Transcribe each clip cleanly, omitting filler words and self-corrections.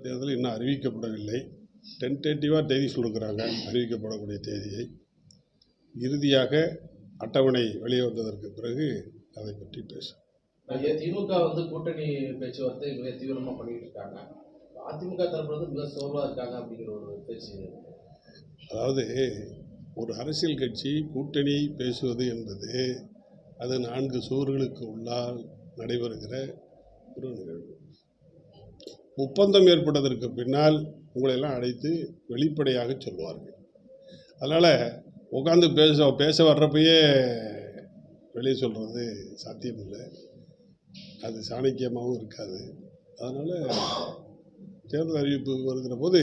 தேர்தல் இன்னும் அறிவிக்கப்படவில்லை. டென்டேட்டிவாக தேதி சொல்லிருக்கிறாங்க. அறிவிக்கப்படக்கூடிய தேதியை இறுதியாக அட்டவணை வெளியே வந்ததற்கு பிறகு அதை பற்றி பேசும். திமுக கூட்டணி பேச்சுவார்த்தை மிக தீவிரமாக பண்ணிட்டு இருக்காங்க. அதிமுக தரப்பு மிக சோர்வாக இருக்காங்க அப்படிங்கிற ஒரு பேச்சு. அதாவது ஒரு அரசியல் கட்சி கூட்டணி பேசுவது என்பது அது 4 சுவர்களுக்கு உள்ளால் நடைபெறுகிற ஒரு நிகழ்வு. ஒப்பந்தம் ஏற்பட்டதற்கு பின்னால் உங்களையெல்லாம் அழைத்து வெளிப்படையாக சொல்லுவார்கள். அதனால் உட்காந்து பேச வர்றப்பயே வெளியே சொல்கிறது சாத்தியமில்லை. அது சாணக்கியமாகவும் இருக்காது. அதனால் தேர்தல் அறிவிப்பு வருகிற போது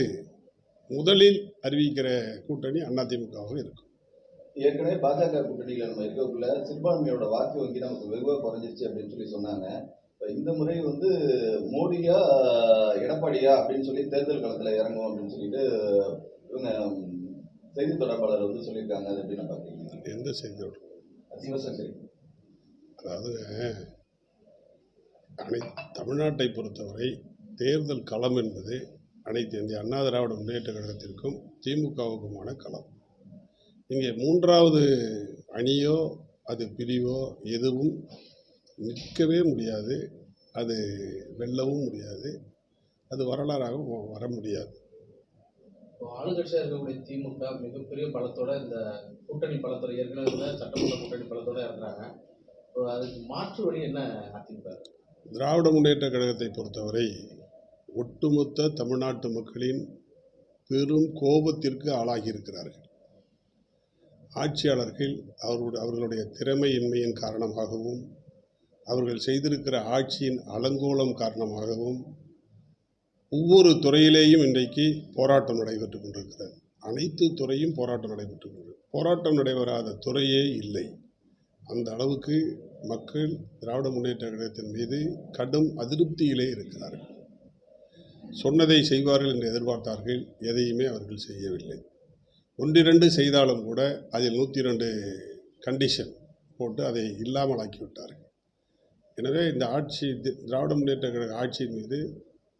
முதலில் அறிவிக்கிற கூட்டணி அதிமுகவாக இருக்கும். ஏற்கனவே பாஜக கூட்டணியில் நம்ம இருக்கக்குள்ள சிறுபான்மையோட வாக்கு வங்கி நமக்கு வெகுவாக குறைஞ்சிருச்சு அப்படின்னு சொல்லி சொன்னாங்க. இந்த முறை மோடியா எடப்பாடியா அப்படின்னு சொல்லி தேர்தல் களத்தில் இறங்கும் அப்படின்னு சொல்லிட்டு இவங்க செய்தி தொடர்பாளர் சொல்லியிருக்காங்க. அது எப்படி நான் பார்க்குறீங்க? எந்த செய்தி தொடர்பாளர்? சிவசங்கரி. அதாவது தமிழ்நாட்டை பொறுத்தவரை தேர்தல் களம் என்பது அனைத்து இந்திய அண்ணா திராவிட முன்னேற்ற கழகத்திற்கும் திமுகவுக்குமான களம். இங்கே 3வது அணியோ அது பிரிவோ எதுவும் நிற்கவே முடியாது. அது வெல்லவும் முடியாது. அது வரலாறாக வர முடியாது. ஆளுங்கட்சியாக இருக்கக்கூடிய திமுக மிகப்பெரிய பலத்தோட இந்த கூட்டணி பலத்தோட ஏற்கனவே சட்டமன்ற கூட்டணி பலத்தோட இருக்கிறாங்க. அதுக்கு மாற்று வழி என்ன அதிமுக? திராவிட முன்னேற்ற கழகத்தை பொறுத்தவரை ஒட்டுமொத்த தமிழ்நாட்டு மக்களின் பெரும் கோபத்திற்கு ஆளாகி இருக்கிறார்கள். ஆட்சியாளர்கள் அவர்களுடைய திறமையின்மையின் காரணமாகவும் அவர்கள் செய்திருக்கிற ஆட்சியின் அலங்கோலம் காரணமாகவும் ஒவ்வொரு துறையிலேயும் இன்றைக்கு போராட்டம் நடைபெற்று கொண்டிருக்கிறது. அனைத்து துறையும் போராட்டம் நடைபெற்று கொண்டிருக்கிறது. போராட்டம் நடைபெறாத துறையே இல்லை. அந்த அளவுக்கு மக்கள் திராவிட முன்னேற்ற கழகத்தின் மீது கடும் அதிருப்தியிலே இருக்கிறார்கள். சொன்னதை செய்வார்கள் என்று எதிர்பார்த்தார்கள். எதையுமே அவர்கள் செய்யவில்லை. 1-2 செய்தாலும் கூட அதில் 102 கண்டிஷன் போட்டு அதை இல்லாமல் ஆக்கிவிட்டார்கள். எனவே இந்த ஆட்சி திராவிட முன்னேற்ற கழக ஆட்சியின் மீது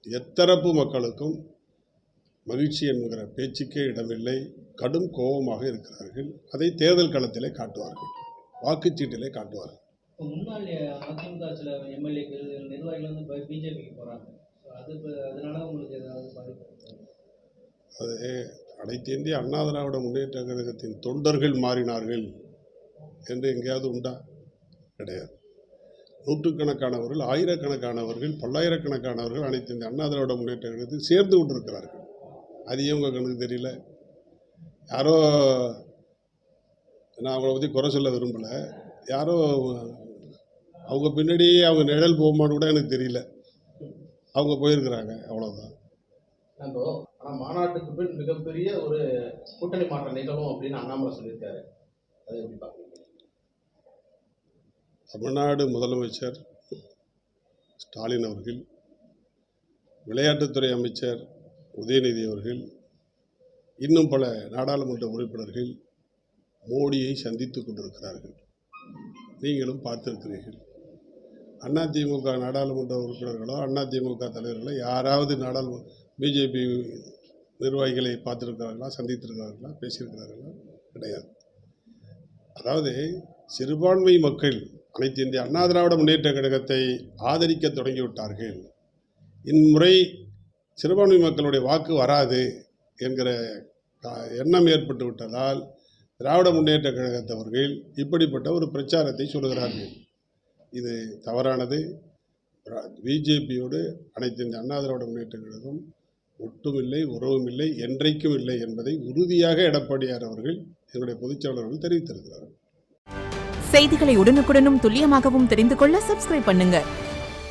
எத்தரப்பு மக்களுக்கும் மகிழ்ச்சி என்கிற பேச்சுக்கே இடமில்லை. கடும் கோபமாக இருக்கிறார்கள். அதை தேர்தல் களத்திலே காட்டுவார்கள், வாக்குச்சீட்டிலே காட்டுவார்கள். முன்னாள் அதிமுக சில எம்எல்ஏக்கள் நிர்வாகிகள் பிஜேபிக்கு போகிறாங்க. அதனால உங்களுக்கு ஏதாவது பாதிப்பு? அது அனைத்து இந்திய அண்ணா திராவிட முன்னேற்ற கழகத்தின் தொண்டர்கள் மாறினார்கள் என்று எங்கேயாவது உண்டா? கிடையாது. நூற்றுக்கணக்கானவர்கள், ஆயிரக்கணக்கானவர்கள், பல்லாயிரக்கணக்கானவர்கள் அனைத்து இந்திய அண்ணா திராவிட முன்னேற்ற கழகத்தில் சேர்ந்து கொண்டிருக்கிறார்கள். அது ஏன் உங்கள் கணக்கு தெரியல? யாரோ, நான் அவங்கள பற்றி குறை சொல்ல விரும்பலை, யாரோ அவங்க பின்னாடி அவங்க நிழல் போகுமான்னு கூட எனக்கு தெரியல. அவங்க போயிருக்கிறாங்க, அவ்வளோதான். ஆனால் மாநாட்டுக்கு பின் மிகப்பெரிய ஒரு கூட்டணி மாற்றம் நிகழும் அப்படின்னு அண்ணாமலை சொல்லியிருக்காரு. அதை எப்படி பார்க்குறீங்க? தமிழ்நாடு முதலமைச்சர் ஸ்டாலின் அவர்கள், விளையாட்டுத்துறை அமைச்சர் உதயநிதி அவர்கள், இன்னும் பல நாடாளுமன்ற உறுப்பினர்கள் மோடியை சந்தித்து கொண்டிருக்கிறார்கள். நீங்களும் பார்த்திருக்கிறீர்கள். அதிமுக நாடாளுமன்ற உறுப்பினர்களோ அதிமுக தலைவர்களோ யாராவது பிஜேபி நிர்வாகிகளை பார்த்துருக்கிறார்களா, சந்தித்திருக்கிறார்களா, பேசியிருக்கிறார்களா? கிடையாது. அதாவது சிறுபான்மை மக்கள் அனைத்து இந்திய அண்ணா திராவிட முன்னேற்ற கழகத்தை ஆதரிக்க தொடங்கிவிட்டார்கள். இம்முறை சிறுபான்மை மக்களுடைய வாக்கு வராது என்கிற எண்ணம் ஏற்பட்டு விட்டதால் திராவிட முன்னேற்ற கழகத்தவர்கள் இப்படிப்பட்ட ஒரு பிரச்சாரத்தை சொல்லுகிறார்கள். இது தவறானது. பிஜேபியோடு அனைத்து இந்திய அண்ணா திராவிட முன்னேற்ற கழகம் ஒட்டுமில்லை, உறவும் இல்லை, என்றைக்கும் இல்லை என்பதை உறுதியாக எடப்பாடியார் அவர்கள், என்னுடைய பொதுச்செயலாளர்கள் தெரிவித்திருக்கிறார்கள். செய்திகளை உடனுக்குடனும் துல்லியமாகவும் தெரிந்து கொள்ள சப்ஸ்கிரைப் பண்ணுங்க.